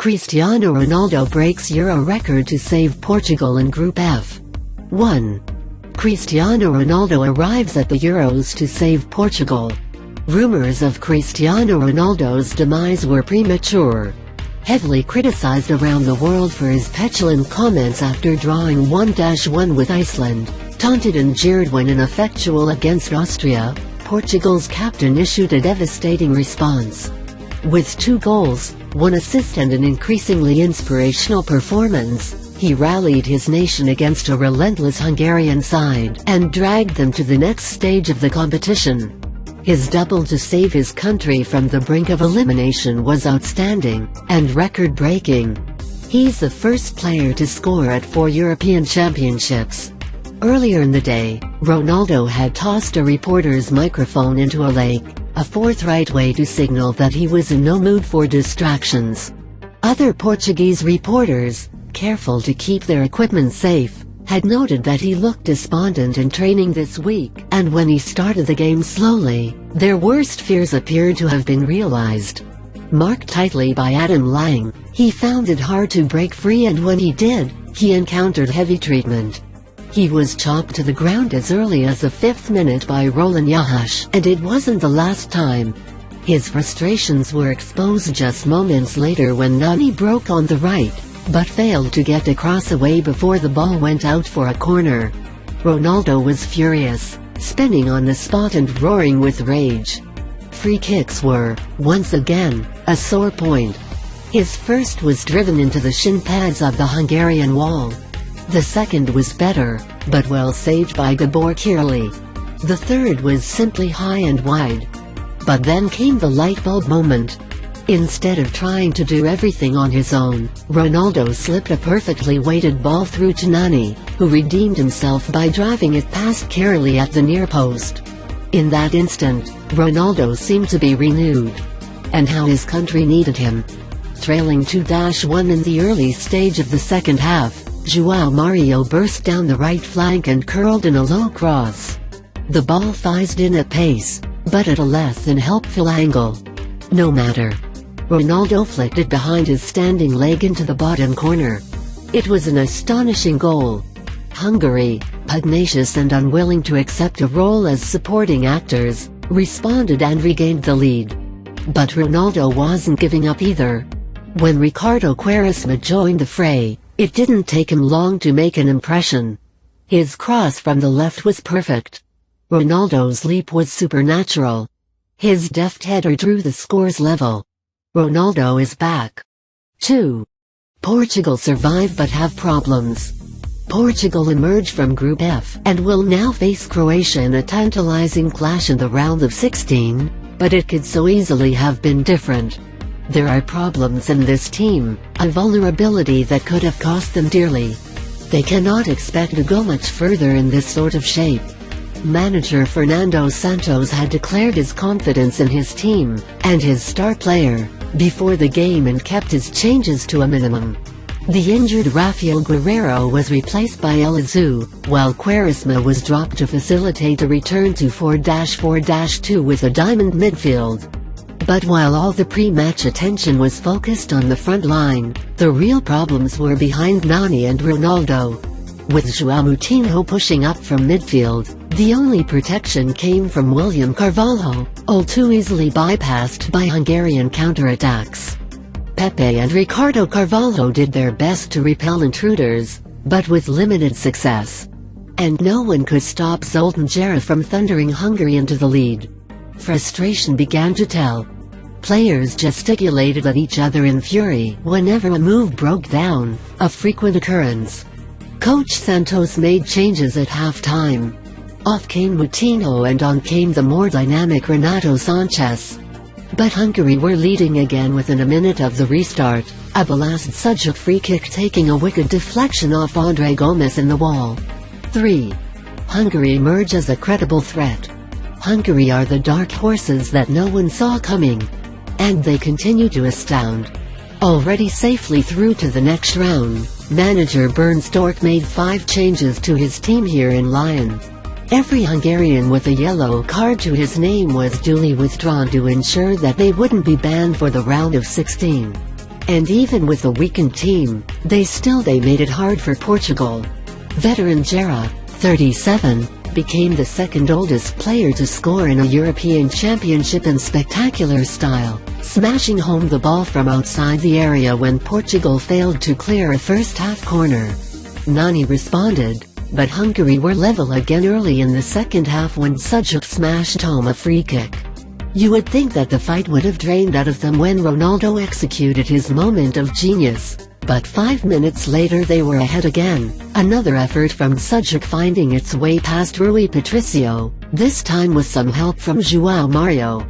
Cristiano Ronaldo breaks Euro record to save Portugal in Group F. 1. Cristiano Ronaldo arrives at the Euros to save Portugal. Rumors of Cristiano Ronaldo's demise were premature. Heavily criticized around the world for his petulant comments after drawing 1-1 with Iceland, taunted and jeered when ineffectual against Austria, Portugal's captain issued a devastating response. With 2 goals, 1 assist and an increasingly inspirational performance, he rallied his nation against a relentless Hungarian side and dragged them to the next stage of the competition. His double to save his country from the brink of elimination was outstanding and record-breaking. He's the first player to score at 4 European Championships. Earlier in the day, Ronaldo had tossed a reporter's microphone into a lake, a forthright way to signal that he was in no mood for distractions. Other Portuguese reporters, careful to keep their equipment safe, had noted that he looked despondent in training this week, and when he started the game slowly, their worst fears appeared to have been realized. Marked tightly by Adam Lang, he found it hard to break free, and when he did, he encountered heavy treatment. He was chopped to the ground as early as the 5th minute by Roland Yahash, and it wasn't the last time. His frustrations were exposed just moments later when Nani broke on the right, but failed to get across away before the ball went out for a corner. Ronaldo was furious, spinning on the spot and roaring with rage. Free kicks were, once again, a sore point. His first was driven into the shin pads of the Hungarian wall. The second was better, but well saved by Gabor Kiraly. The third was simply high and wide. But then came the light bulb moment. Instead of trying to do everything on his own, Ronaldo slipped a perfectly weighted ball through to Nani, who redeemed himself by driving it past Kiraly at the near post. In that instant, Ronaldo seemed to be renewed. And how his country needed him. Trailing 2-1 in the early stage of the second half, João Mario burst down the right flank and curled in a low cross. The ball fizzed in at pace, but at a less than helpful angle. No matter. Ronaldo flicked it behind his standing leg into the bottom corner. It was an astonishing goal. Hungary, pugnacious and unwilling to accept a role as supporting actors, responded and regained the lead. But Ronaldo wasn't giving up either. When Ricardo Quaresma joined the fray, it didn't take him long to make an impression. His cross from the left was perfect. Ronaldo's leap was supernatural. His deft header drew the scores level. Ronaldo is back. 2. Portugal survive but have problems. Portugal emerge from Group F and will now face Croatia in a tantalizing clash in the round of 16, but it could so easily have been different. There are problems in this team, a vulnerability that could have cost them dearly. They cannot expect to go much further in this sort of shape. Manager Fernando Santos had declared his confidence in his team, and his star player, before the game and kept his changes to a minimum. The injured Rafael Guerreiro was replaced by El Azu, while Quaresma was dropped to facilitate a return to 4-4-2 with a diamond midfield. But while all the pre-match attention was focused on the front line, the real problems were behind Nani and Ronaldo. With João Moutinho pushing up from midfield, the only protection came from William Carvalho, all too easily bypassed by Hungarian counterattacks. Pepe and Ricardo Carvalho did their best to repel intruders, but with limited success. And no one could stop Zoltan Jera from thundering Hungary into the lead. Frustration began to tell. Players gesticulated at each other in fury whenever a move broke down, a frequent occurrence. Coach Santos made changes at halftime. Off came Moutinho and on came the more dynamic Renato Sanchez. But Hungary were leading again within a minute of the restart, a Balázs Sujuk free kick taking a wicked deflection off André Gomes in the wall. 3. Hungary emerge as a credible threat. Hungary are the dark horses that no one saw coming. And they continue to astound. Already safely through to the next round, manager Bernd Storck made 5 changes to his team here in Lyon. Every Hungarian with a yellow card to his name was duly withdrawn to ensure that they wouldn't be banned for the round of 16. And even with a weakened team, they made it hard for Portugal. Veteran Gera, 37, became the second oldest player to score in a European Championship in spectacular style, smashing home the ball from outside the area when Portugal failed to clear a first-half corner. Nani responded, but Hungary were level again early in the second half when Sujuk smashed home a free kick. You would think that the fight would have drained out of them when Ronaldo executed his moment of genius, but 5 minutes later they were ahead again, another effort from Sujuk finding its way past Rui Patricio, this time with some help from João Mario.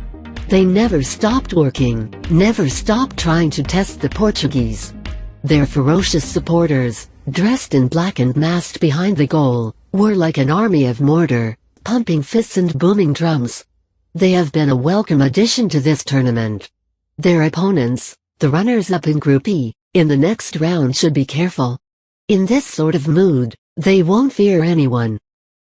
They never stopped working, never stopped trying to test the Portuguese. Their ferocious supporters, dressed in black and massed behind the goal, were like an army of mortar, pumping fists and booming drums. They have been a welcome addition to this tournament. Their opponents, the runners-up in Group E, in the next round should be careful. In this sort of mood, they won't fear anyone.